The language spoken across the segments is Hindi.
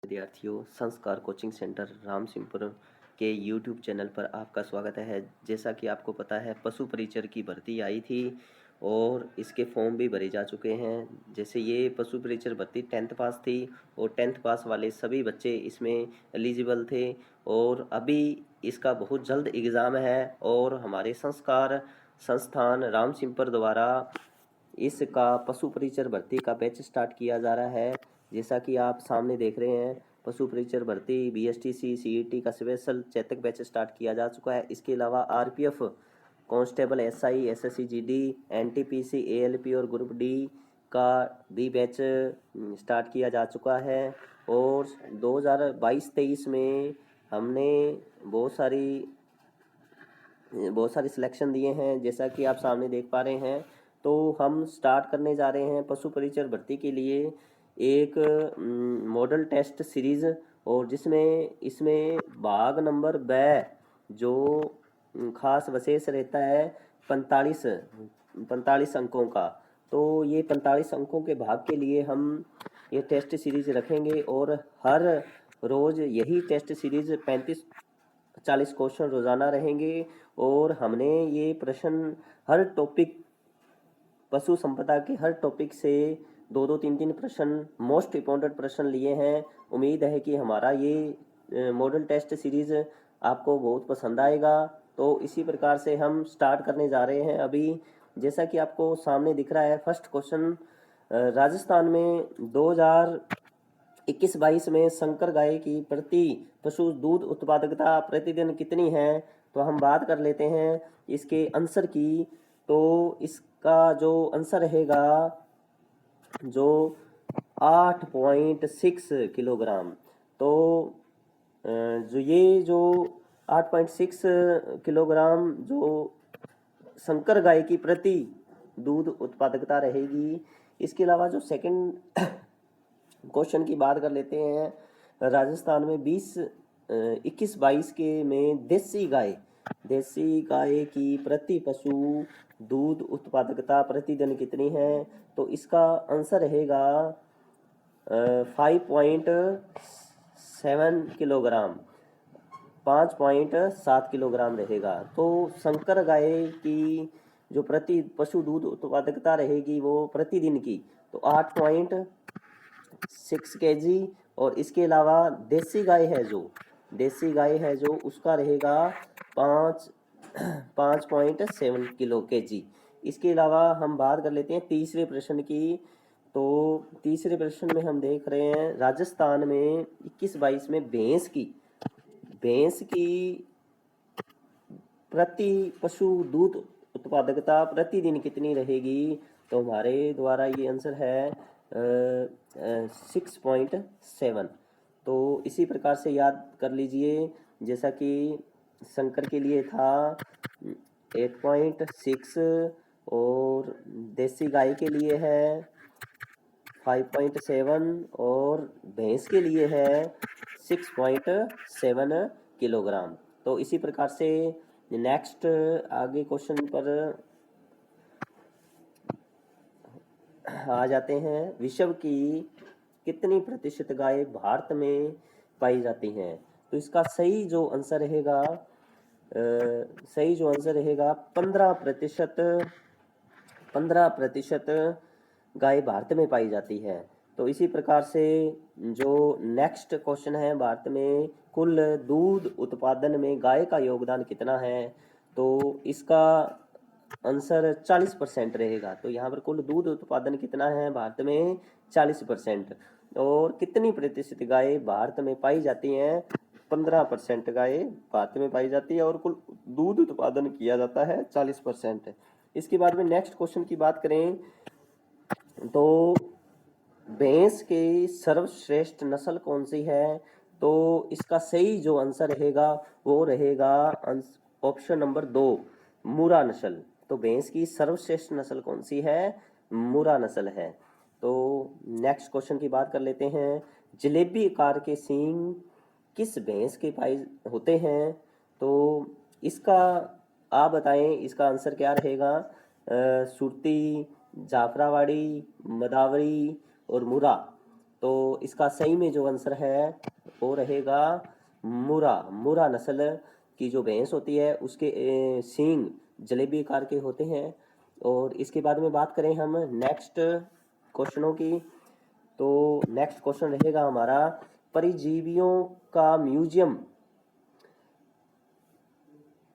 विद्यार्थियों, संस्कार कोचिंग सेंटर रामसिंहपुर के यूट्यूब चैनल पर आपका स्वागत है। जैसा कि आपको पता है, पशु परिचर की भर्ती आई थी और इसके फॉर्म भी भरे जा चुके हैं। जैसे ये पशु परिचर भर्ती 10th पास थी और 10th पास वाले सभी बच्चे इसमें एलिजिबल थे और अभी इसका बहुत जल्द एग्ज़ाम है और हमारे संस्कार संस्थान रामसिंहपुर द्वारा इसका पशु परिचर भर्ती का बैच स्टार्ट किया जा रहा है। जैसा कि आप सामने देख रहे हैं, पशु परिचर भर्ती बीएसटीसी सीईटी का स्पेशल चेतक बैच स्टार्ट किया जा चुका है। इसके अलावा RPF constable SI SSC GD NTPC ALP और ग्रुप डी का भी बैच स्टार्ट किया जा चुका है और 2022-23 में हमने बहुत सारी सिलेक्शन दिए हैं। जैसा कि आप सामने देख पा रहे हैं, तो हम स्टार्ट करने जा रहे हैं पशु परिचर भर्ती के लिए एक मॉडल टेस्ट सीरीज़ और इसमें भाग नंबर ब जो खास विशेष रहता है 45 अंकों का। तो ये 45 अंकों के भाग के लिए हम ये टेस्ट सीरीज़ रखेंगे और हर रोज़ यही टेस्ट सीरीज़ 40 क्वेश्चन रोज़ाना रहेंगे और हमने ये प्रश्न हर टॉपिक पशु संपदा के हर टॉपिक से 2-3 प्रश्न मोस्ट इम्पोर्टेंट प्रश्न लिए हैं। उम्मीद है कि हमारा ये मॉडल टेस्ट सीरीज़ आपको बहुत पसंद आएगा। तो इसी प्रकार से हम स्टार्ट करने जा रहे हैं अभी। जैसा कि आपको सामने दिख रहा है, फर्स्ट क्वेश्चन राजस्थान में 2021-22 में संकर गाय की प्रति पशु दूध उत्पादकता प्रतिदिन कितनी है। तो हम बात कर लेते हैं इसके आंसर की। तो इसका जो आंसर रहेगा जो 8.6 किलोग्राम। तो जो 8.6 किलोग्राम जो संकर गाय की प्रति दूध उत्पादकता रहेगी। इसके अलावा जो सेकंड क्वेश्चन की बात कर लेते हैं, राजस्थान में 21-22 के में देसी गाय की प्रति पशु दूध उत्पादकता प्रतिदिन कितनी है। तो इसका आंसर रहेगा 5.7 किलोग्राम, 5.7 किलोग्राम रहेगा। तो संकर गाय की जो प्रति पशु दूध उत्पादकता रहेगी वो प्रतिदिन की तो 8.6 केजी और इसके अलावा देसी गाय है जो उसका रहेगा 5.7 किलो केजी। इसके अलावा हम बात कर लेते हैं तीसरे प्रश्न की। तो तीसरे प्रश्न में हम देख रहे हैं राजस्थान में 21-22 में भैंस की प्रति पशु दूध उत्पादकता प्रतिदिन कितनी रहेगी। तो हमारे द्वारा ये आंसर है 6.7। तो इसी प्रकार से याद कर लीजिए, जैसा कि शंकर के लिए था 8.6 और देसी गाय के लिए है 5.7 और भैंस के लिए है 6.7 किलोग्राम। तो इसी प्रकार से नेक्स्ट आगे क्वेश्चन पर आ जाते हैं। विश्व की कितनी प्रतिशत गाय भारत में पाई जाती हैं। तो इसका सही जो आंसर रहेगा 15% गाय भारत में पाई जाती है। तो इसी प्रकार से जो नेक्स्ट क्वेश्चन है, भारत में कुल दूध उत्पादन में गाय का योगदान कितना है। तो इसका आंसर 40% रहेगा। तो यहाँ पर कुल दूध उत्पादन कितना है भारत में 40%। और कितनी प्रतिशत गाय भारत में पाई जाती हैं 15% गाय भारत में पाई जाती है और कुल दूध उत्पादन किया जाता है 40%। इसके बाद में नेक्स्ट क्वेश्चन की बात करें तो भैंस की सर्वश्रेष्ठ नस्ल कौन सी है। तो इसका सही जो आंसर रहेगा वो रहेगा ऑप्शन नंबर 2 मुरा नस्ल। तो भैंस की सर्वश्रेष्ठ नस्ल कौन सी है, मुरा नस्ल है। तो नेक्स्ट क्वेश्चन की बात कर लेते हैं, जलेबी आकार के सींग किस भैंस के पाए होते हैं। तो इसका आप बताएं, इसका आंसर क्या रहेगा। सुरती, जाफराबाड़ी, मदावरी और मुरा। तो इसका सही में जो आंसर है वो रहेगा मुरा। मुरा नस्ल की जो भैंस होती है उसके सींग जलेबी आकार के होते हैं। और इसके बाद में बात करें हम नेक्स्ट क्वेश्चनों की, तो नेक्स्ट क्वेश्चन रहेगा हमारा, परिजीवियों का म्यूजियम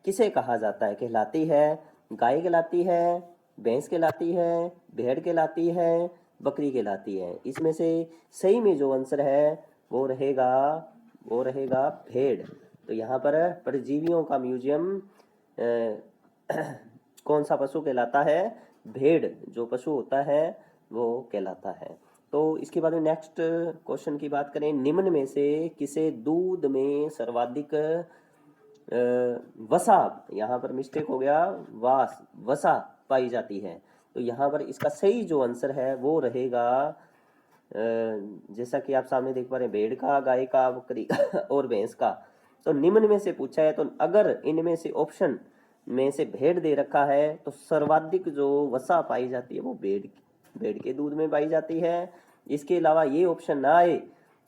किसे कहा जाता है, कहलाती है? गाय कहलाती है, भैंस कहलाती है, भेड़ कहलाती है, बकरी कहलाती है? इसमें से सही में जो आंसर है वो रहेगा भेड़। तो यहाँ पर परजीवियों का म्यूजियम कौन सा पशु कहलाता है? भेड़ जो पशु होता है वो कहलाता है। तो इसके बाद में नेक्स्ट क्वेश्चन की बात करें, निम्न में से किसे दूध में सर्वाधिक वसा, यहाँ पर मिस्टेक हो गया, वसा पाई जाती है। तो यहाँ पर इसका सही जो आंसर है वो रहेगा जैसा कि आप सामने देख पा रहे हैं, भेड़ का, गाय का, बकरी का और भैंस का। तो निम्न में से पूछा है, तो अगर इनमें से ऑप्शन में से भेड़ दे रखा है तो सर्वाधिक जो वसा पाई जाती है वो भेड़ के दूध में पाई जाती है। इसके अलावा ये ऑप्शन ना आए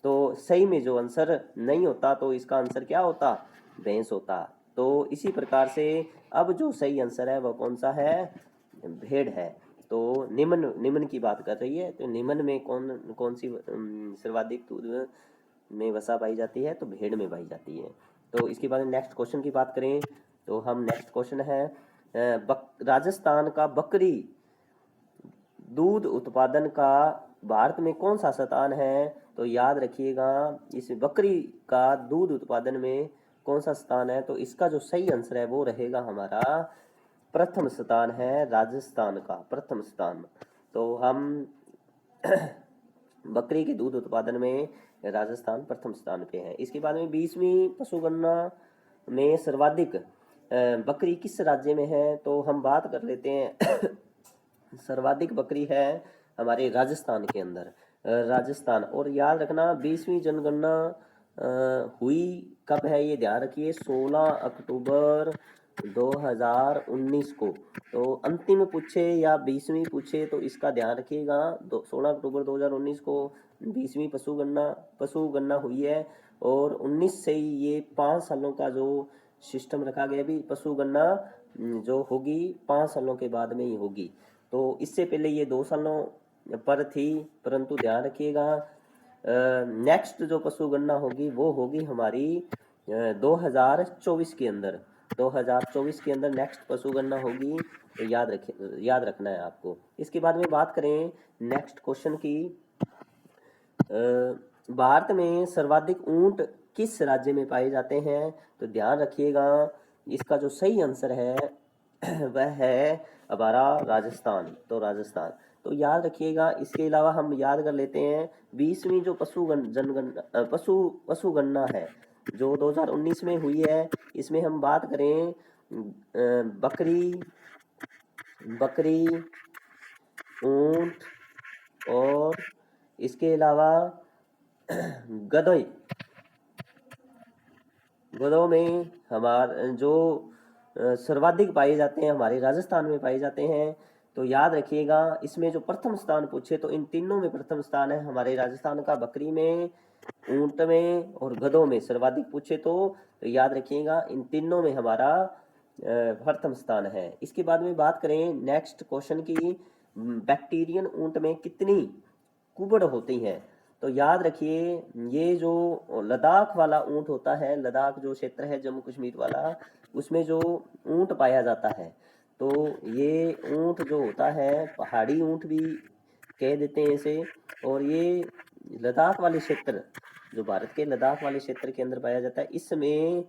तो सही में जो आंसर नहीं होता, तो इसका आंसर क्या होता? भैंस होता। तो इसी प्रकार से अब जो सही आंसर है वह कौन सा है? भेड़ है। तो निम्न की बात कर रही है, तो निम्न में कौन सी सर्वाधिक दूध में वसा पाई जाती है? तो भेड़ में पाई जाती है। तो इसके बाद नेक्स्ट क्वेश्चन की बात करें, तो हम नेक्स्ट क्वेश्चन है राजस्थान का बकरी दूध उत्पादन का भारत में कौन सा स्थान है? तो याद रखिएगा, इस बकरी का दूध उत्पादन में कौन सा स्थान है? तो इसका जो सही आंसर है वो रहेगा हमारा प्रथम स्थान है, राजस्थान का प्रथम स्थान। तो हम बकरी के दूध उत्पादन में राजस्थान प्रथम स्थान पे है। इसके बाद में 20वीं पशुगणना में सर्वाधिक बकरी किस राज्य में है? तो हम बात कर लेते हैं सर्वाधिक बकरी है हमारे राजस्थान के अंदर, राजस्थान। और याद रखना 20वीं जनगणना हुई कब है, ये ध्यान रखिए, 16 अक्टूबर 2019 को। तो अंतिम पूछे या 20वीं पूछे तो इसका ध्यान रखिएगा, 16 अक्टूबर 2019 को 20वीं पशुगणना हुई है। और 19 से ही ये 5 सालों का जो सिस्टम रखा गया, भी पशुगणना जो होगी 5 सालों के बाद में ही होगी। तो इससे पहले ये 2 सालों पर थी, परंतु ध्यान रखिएगा नेक्स्ट जो पशुगणना होगी वो होगी हमारी 2024 के अंदर। 2024 के अंदर नेक्स्ट पशुगणना होगी, तो याद रखना है आपको। इसके बाद में बात करें नेक्स्ट क्वेश्चन की, भारत में सर्वाधिक ऊंट किस राज्य में पाए जाते हैं? तो ध्यान रखिएगा, इसका जो सही आंसर है वह है हमारा राजस्थान। तो राजस्थान, तो याद रखिएगा। इसके अलावा हम याद कर लेते हैं 20वीं जो पशुगणना है जो 2019 में हुई है, इसमें हम बात करें बकरी, ऊंट और इसके अलावा गधों में हमारे जो सर्वाधिक पाए जाते हैं हमारे राजस्थान में पाए जाते हैं। तो याद रखिएगा, इसमें जो प्रथम स्थान पूछे तो इन तीनों में प्रथम स्थान है हमारे राजस्थान का, बकरी में, ऊंट में और गधों में सर्वाधिक पूछे तो याद रखिएगा इन तीनों में हमारा प्रथम स्थान है। इसके बाद में बात करें नेक्स्ट क्वेश्चन की, बैक्टीरियन ऊंट में कितनी कुबड़ होती हैं? तो याद रखिए, ये जो लद्दाख वाला ऊंट होता है, लद्दाख जो क्षेत्र है जम्मू कश्मीर वाला, उसमें जो ऊंट पाया जाता है, तो ये ऊंट जो होता है पहाड़ी ऊंट भी कह देते हैं इसे। और ये लद्दाख वाले क्षेत्र, जो भारत के लद्दाख वाले क्षेत्र के अंदर पाया जाता है, इसमें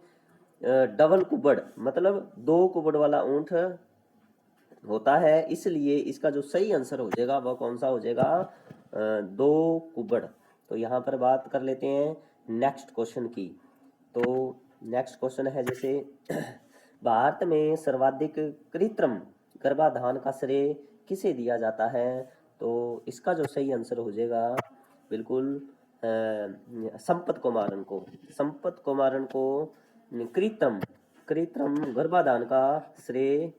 डबल कुबड़ मतलब 2 कुबड़ वाला ऊंट होता है। इसलिए इसका जो सही आंसर हो जाएगा वह कौन सा हो जाएगा? 2 कुबड़। तो यहाँ पर बात कर लेते हैं नेक्स्ट क्वेश्चन की। तो नेक्स्ट क्वेश्चन है जैसे भारत में सर्वाधिक कृत्रिम गर्भाधान का श्रेय किसे दिया जाता है? तो इसका जो सही आंसर हो जाएगा बिल्कुल संपत कुमारन को कृत्रिम गर्भाधान का श्रेय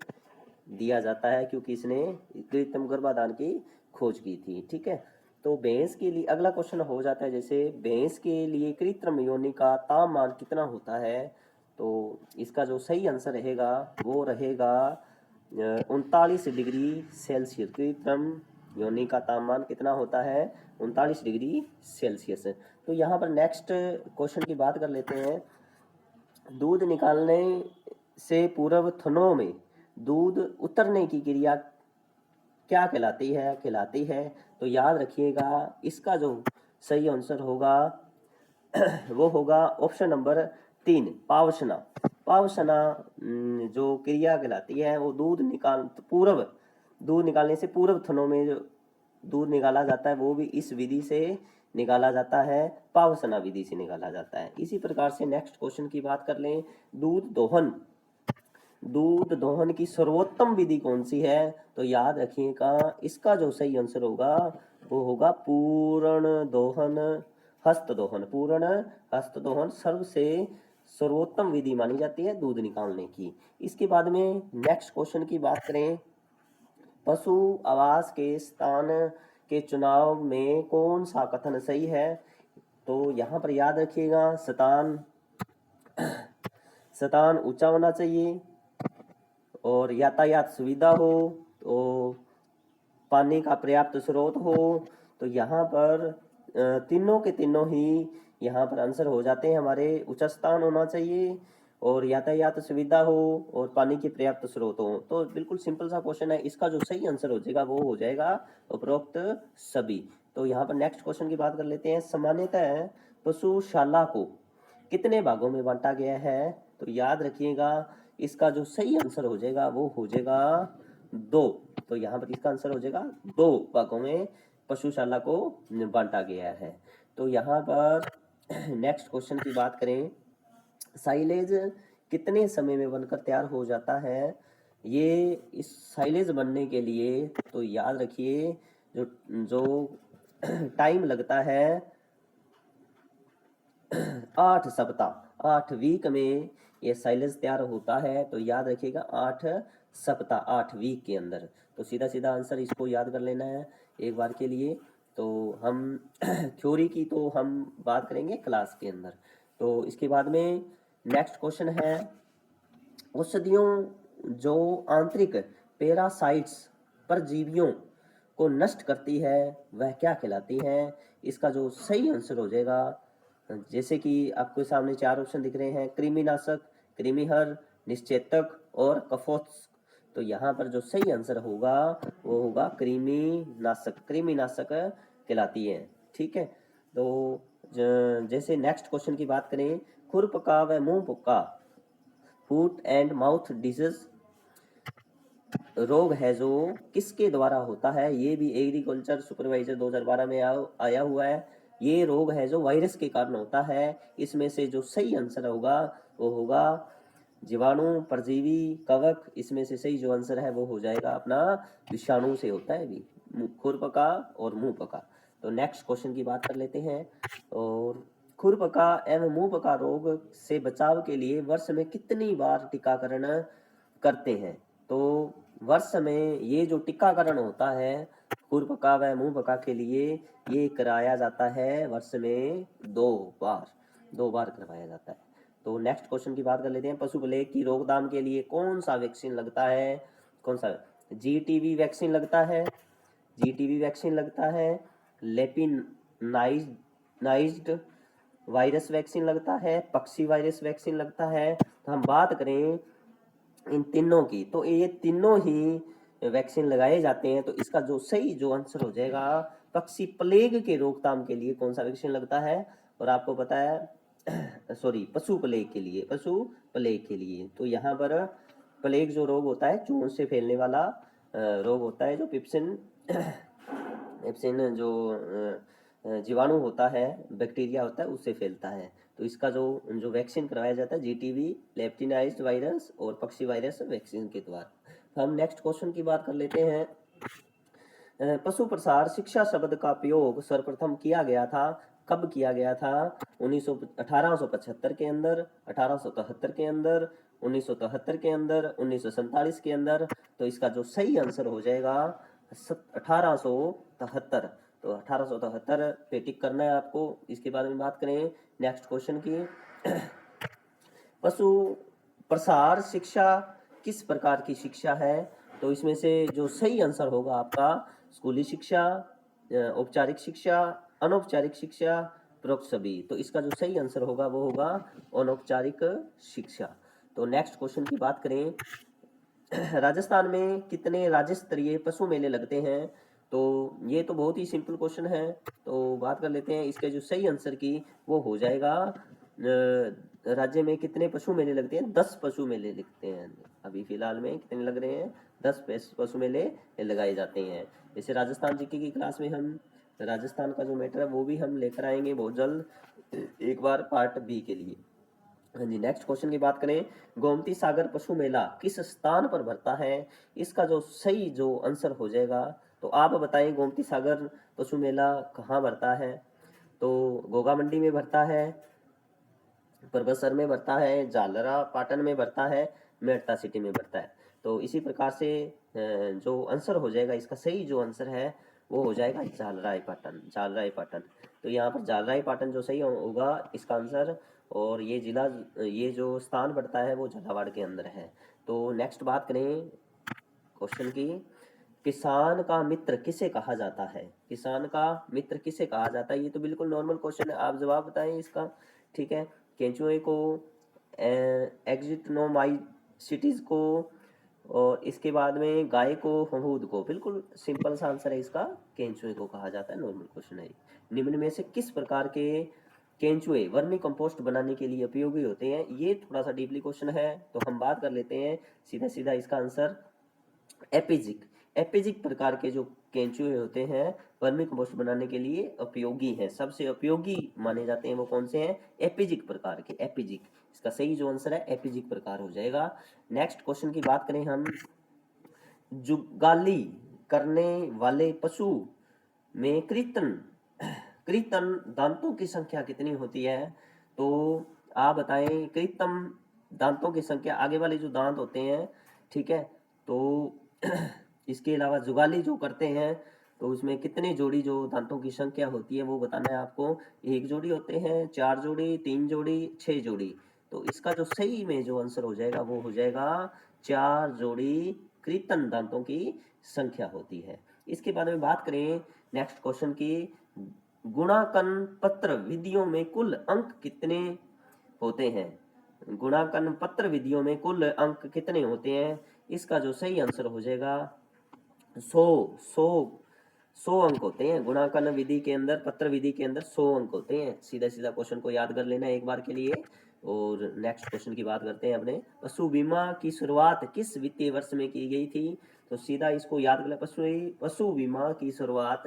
दिया जाता है, क्योंकि इसने कृत्रिम गर्भाधान की खोज की थी। ठीक है, तो भैंस के लिए अगला क्वेश्चन हो जाता है, जैसे भैंस के लिए कृत्रिम योनि का तापमान कितना होता है। तो इसका जो सही आंसर रहेगा वो रहेगा 39 डिग्री सेल्सियस। कृत्रिम योनि का तापमान कितना होता है? 39 डिग्री सेल्सियस। तो यहाँ पर नेक्स्ट क्वेश्चन की बात कर लेते हैं। दूध निकालने से पूर्व थनों में दूध उतरने की क्रिया क्या कहलाती है? तो याद रखिएगा, इसका जो सही आंसर होगा वो होगा ऑप्शन नंबर 3, पावसना। पावसना जो क्रिया कहलाती है वो दूध निकालने से पूर्व थनों में जो दूध निकाला जाता है वो भी इस विधि से निकाला जाता है, पावसना विधि से निकाला जाता है। इसी प्रकार से नेक्स्ट क्वेश्चन की बात कर लें, दूध दोहन की सर्वोत्तम विधि कौन सी है? तो याद रखिएगा, इसका जो सही आंसर होगा वो होगा पूर्ण दोहन, हस्त दोहन। पूर्ण हस्त दोहन सबसे सर्वोत्तम विधि मानी जाती है दूध निकालने की। इसके बाद में नेक्स्ट क्वेश्चन की बात करें, पशु आवास के स्थान के चुनाव में कौन सा कथन सही है? तो यहाँ पर याद रखिएगा, स्थान ऊंचा होना चाहिए और यातायात सुविधा हो, तो पानी का पर्याप्त स्रोत हो। तो यहाँ पर तीनों के तीनों ही यहाँ पर आंसर हो जाते हैं हमारे। ऊंचा स्थान होना चाहिए और यातायात सुविधा हो और पानी के पर्याप्त स्रोत हो। तो बिल्कुल सिंपल सा क्वेश्चन है, इसका जो सही आंसर हो जाएगा वो हो जाएगा उपरोक्त सभी। तो यहाँ पर नेक्स्ट क्वेश्चन की बात कर लेते हैं, सामान्यतः पशुशाला को कितने भागों में बांटा गया है? तो याद रखिएगा, इसका जो सही आंसर हो जाएगा वो हो जाएगा 2। तो यहाँ पर इसका आंसर हो जाएगा 2 भागों में पशुशाला को बांटा गया है। तो यहाँ पर नेक्स्ट क्वेश्चन की बात करें, साइलेज कितने समय में बनकर तैयार हो जाता है? ये इस साइलेज बनने के लिए तो याद रखिए, जो टाइम लगता है 8 सप्ताह, 8 वीक में ये साइलेज तैयार होता है। तो याद रखिएगा 8 सप्ताह, 8 वीक के अंदर। तो सीधा सीधा आंसर इसको याद कर लेना है एक बार के लिए। तो हम थ्योरी की तो हम बात करेंगे क्लास के अंदर। तो इसके बाद में नेक्स्ट क्वेश्चन है, औषधियों जो आंतरिक पैरासाइट्स परजीवियों को नष्ट करती है वह क्या कहलाती है? इसका जो सही आंसर हो जाएगा, जैसे कि आपके सामने 4 ऑप्शन दिख रहे हैं, कृमिनाशक, कृमिहर, निश्चेतक और कफोत्स। तो यहाँ पर जो सही आंसर होगा वो होगा कृमिनाशक। कृमिनाशक कहलाती है, ठीक है। तो जैसे नेक्स्ट क्वेश्चन की बात करें, खुरपका व मुंहपका, फूट एंड माउथ डिजीज रोग है जो किसके द्वारा होता है? ये भी एग्रीकल्चर सुपरवाइजर 2012 में आया हुआ है। ये रोग है जो वायरस के कारण होता है। इसमें से जो सही आंसर होगा वो होगा जीवाणु, परजीवी, कवक। इसमें से सही जो आंसर है वो हो जाएगा अपना विषाणु से होता है भी, खुरपका और मुंहपका। तो नेक्स्ट क्वेश्चन की बात कर लेते हैं, और खुरपका एवं मुंहपका रोग से बचाव के लिए वर्ष में कितनी बार टीकाकरण करते हैं? तो वर्ष में ये जो टीकाकरण होता है खुरपका व मुंहपका के लिए, ये कराया जाता है वर्ष में 2 बार करवाया जाता है। तो नेक्स्ट क्वेश्चन की बात कर लेते हैं, पशु प्लेग की रोकथाम के लिए कौन सा वैक्सीन लगता है? कौन सा? जीटीवी वैक्सीन लगता है, जीटीवी वैक्सीन लगता है, लेपिनाइज्ड वायरस वैक्सीन लगता है, पक्षी वायरस वैक्सीन लगता है। तो हम बात करें इन तीनों की, तो ये तीनों ही वैक्सीन लगाए जाते हैं। तो इसका जो सही जो आंसर हो जाएगा, पक्षी प्लेग के रोकथाम के लिए कौन सा वैक्सीन लगता है? और आपको पता है सॉरी, पशु प्लेग के लिए। तो यहाँ पर प्लेग जो रोग होता है चूहों से फैलने वाला रोग होता है, जो पिप्सिन जो जीवाणु होता है, बैक्टीरिया होता है, उससे फैलता है। तो इसका जो वैक्सीन करवाया जाता है जीटीवी, लेप्टिनाइज्ड वायरस और पक्षी वायरस वैक्सीन के द्वारा। तो हम नेक्स्ट क्वेश्चन की बात कर लेते हैं, पशु प्रसार शिक्षा शब्द का प्रयोग सर्वप्रथम किया गया था, कब किया गया था? 1875 के अंदर, 1873 के अंदर, 1973 के अंदर, 1947 के अंदर। तो इसका जो सही आंसर हो जाएगा 1873। तो 1873 पे टिक करना है आपको। इसके बाद में बात करें नेक्स्ट क्वेश्चन की, पशु प्रसार शिक्षा किस प्रकार की शिक्षा है? तो इसमें से जो सही आंसर होगा आपका स्कूली शिक्षा, औपचारिक शिक्षा, अनौपचारिक शिक्षा, परोक्ष सभी। तो इसका जो सही आंसर होगा वो होगा अनौपचारिक शिक्षा। तो नेक्स्ट क्वेश्चन की बात करें, राजस्थान में कितने राज्य स्तरीय पशु मेले लगते हैं? तो ये तो बहुत ही सिंपल क्वेश्चन है, तो बात कर लेते हैं इसके जो सही आंसर की वो हो जाएगा राज्य में कितने पशु मेले लगते हैं? 10 पशु मेले लगते हैं। अभी फिलहाल में कितने लग रहे हैं? 10 पशु मेले लगाए जाते हैं। जैसे राजस्थान जीके की क्लास में हम राजस्थान का जो मैटर है वो भी हम लेकर आएंगे बहुत जल्द, एक बार पार्ट बी के लिए। हाँ जी, नेक्स्ट क्वेश्चन की बात करें, गोमती सागर पशु मेला किस स्थान पर भरता है? इसका जो सही जो आंसर हो जाएगा, तो आप बताएं गोमती सागर पशु मेला कहाँ भरता है? तो गोगा मंडी में भरता है, परबतसर में भरता है, झालरा पाटन में भरता है, मेड़ता सिटी में भरता है। तो इसी प्रकार से जो आंसर हो जाएगा, इसका सही जो आंसर है वो हो जाएगा झालराय पाटन, झालराय पाटन। तो यहाँ पर झालराय पाटन जो सही होगा इसका आंसर, और ये जिला, ये जो स्थान पड़ता है वो झालावाड़ के अंदर है। तो नेक्स्ट बात करें क्वेश्चन की, किसान का मित्र किसे कहा जाता है? किसान का मित्र किसे कहा जाता है? ये तो बिल्कुल नॉर्मल क्वेश्चन है, आप जवाब बताएं इसका। ठीक है, केंचुए को, एक्जिटनोमाइसिटीज को, और इसके बाद में गाय को, फफूंद को। बिल्कुल सिंपल सा आंसर है इसका, केंचुए को कहा जाता है। नॉर्मल क्वेश्चन है। निम्न में से किस प्रकार के केंचुए वर्मी कंपोस्ट बनाने के लिए उपयोगी होते हैं? ये थोड़ा सा डीपली क्वेश्चन है, तो हम बात कर लेते हैं सीधा सीधा इसका आंसर एपिजिक। एपिजिक प्रकार के जो केंचुए होते हैं वर्मी कंपोस्ट बनाने के लिए उपयोगी हैं, सबसे उपयोगी माने जाते हैं वो कौन से हैं? एपिजिक प्रकार के, एपिजिक। इसका सही जो आंसर है एपिजिक प्रकार हो जाएगा। नेक्स्ट क्वेश्चन की बात करें हम, जुगाली करने वाले पशु में कृतन कृतन दांतों की संख्या कितनी होती है? तो आप बताएं कृतम दांतों की संख्या, आगे वाले जो दांत होते हैं, ठीक है, तो इसके अलावा जुगाली जो करते हैं तो उसमें कितने जोड़ी जो दांतों की संख्या होती है वो बताना है आपको। 1 जोड़ी होते हैं, 4 जोड़ी, 3 जोड़ी, 6 जोड़ी। तो इसका जो सही में जो आंसर हो जाएगा वो हो जाएगा 4 जोड़ी कृतन दांतों की संख्या होती है। इसके बारे में बात करें नेक्स्ट क्वेश्चन की, गुणांकन पत्र विधियों में कुल अंक कितने होते हैं? गुणांकन पत्र विधियों में कुल अंक कितने होते हैं? इसका जो सही आंसर हो जाएगा 100 अंक होते हैं। गुणांकन विधि के अंदर, पत्र विधि के अंदर 100 अंक होते हैं। सीधा सीधा क्वेश्चन को याद कर लेना एक बार के लिए। और नेक्स्ट क्वेश्चन की बात करते हैं अपने, पशु बीमा की शुरुआत किस वित्तीय वर्ष में की गई थी? तो सीधा इसको याद कर ले, पशु बीमा की शुरुआत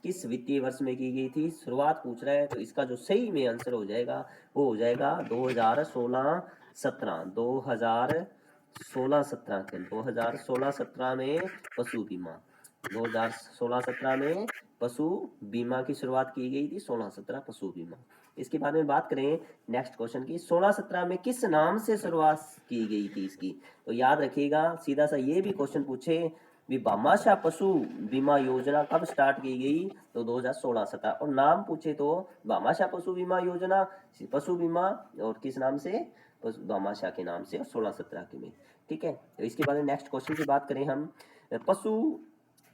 किस वित्तीय वर्ष में की गई थी? शुरुआत पूछ रहा है, तो इसका जो सही में आंसर हो जाएगा वो हो जाएगा 2016-17, 2016-17 के 2016-17 में पशु बीमा, 2016-17 में पशु बीमा की शुरुआत की गई थी, 16-17 पशु बीमा। इसके बारे में बात करें नेक्स्ट क्वेश्चन की, 16-17 में किस नाम से शुरुआत की गई थी इसकी? तो याद रखिएगा, सीधा सा ये भी क्वेश्चन पूछे भी भामाशाह पशु बीमा योजना कब स्टार्ट की गई? तो 2016-17। और नाम पूछे तो भामाशाह पशु बीमा योजना, पशु बीमा, और किस नाम से? भामाशाह के नाम से, और 16-17 के में। ठीक है, तो इसके बाद नेक्स्ट क्वेश्चन की बात करें हम, पशु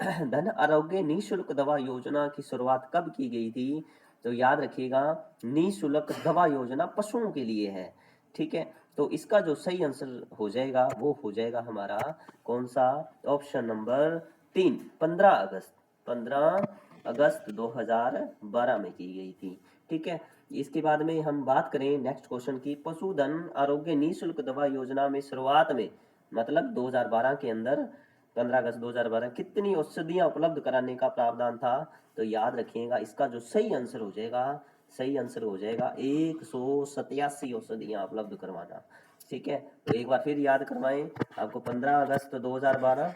धन आरोग्य निःशुल्क दवा योजना की शुरुआत कब की गई थी? तो याद रखिएगा, निःशुल्क दवा योजना पशुओं के लिए है। ठीक है, तो इसका जो सही आंसर हो जाएगा वो हो जाएगा हमारा कौन सा? ऑप्शन नंबर 3, 15 अगस्त 2012 में की गई थी। ठीक है, इसके बाद में हम बात करें नेक्स्ट क्वेश्चन की, पशुधन आरोग्य निःशुल्क दवा योजना में शुरुआत में, मतलब 2012 के अंदर 15 अगस्त 2012 कितनी औषधियां उपलब्ध कराने का प्रावधान था? तो याद रखिएगा, इसका जो सही आंसर हो जाएगा, सही आंसर हो जाएगा 187 औषधियां उपलब्ध करवाना। ठीक है, तो एक बार फिर याद करवाएं आपको, 15 अगस्त 2012,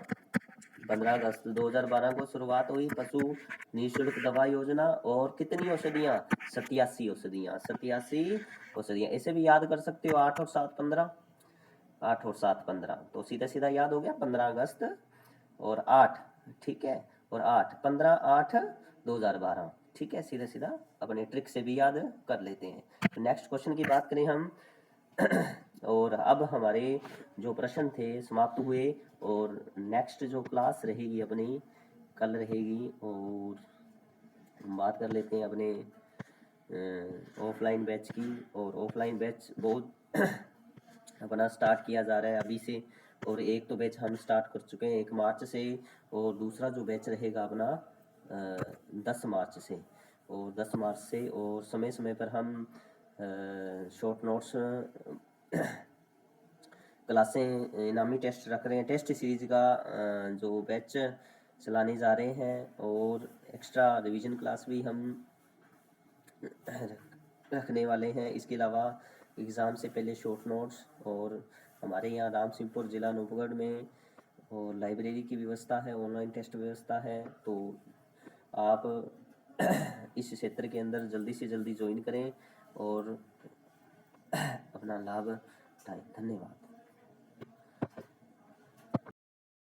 15 अगस्त 2012 को शुरुआत हुई पशु निःशुल्क दवा योजना, और कितनी औषधियां? 87 औषधियां, 87 औषधियां। इसे भी याद कर सकते हो, 8 और 7 15, 8 और 7 15, तो सीधा सीधा याद हो गया 15 अगस्त और 8। ठीक है, और 8, 15, 8, 2012। ठीक है, सीधा सीधा अपने ट्रिक से भी याद कर लेते हैं। तो नेक्स्ट क्वेश्चन की बात करें हम और अब हमारे जो प्रश्न थे समाप्त हुए, और नेक्स्ट जो क्लास रहेगी अपनी कल रहेगी, और हम बात कर लेते हैं अपने ऑफलाइन बैच की। और ऑफलाइन बैच बहुत अपना स्टार्ट किया जा रहा है अभी से, और एक तो बैच हम स्टार्ट कर चुके हैं 1 मार्च से, और दूसरा जो बैच रहेगा अपना 10 मार्च से, और 10 मार्च से, और समय समय पर हम शॉर्ट नोट्स क्लासें इनामी टेस्ट रख रहे हैं, टेस्ट सीरीज का जो बैच चलाने जा रहे हैं, और एक्स्ट्रा रिवीजन क्लास भी हम रखने वाले हैं। इसके अलावा एग्ज़ाम से पहले शॉर्ट नोट्स, और हमारे यहाँ राम सिंहपुर ज़िला नूपगढ़ में और लाइब्रेरी की व्यवस्था है, ऑनलाइन टेस्ट व्यवस्था है। तो आप इस क्षेत्र के अंदर जल्दी से जल्दी ज्वाइन करें और अपना लाभ उठाएं। धन्यवाद।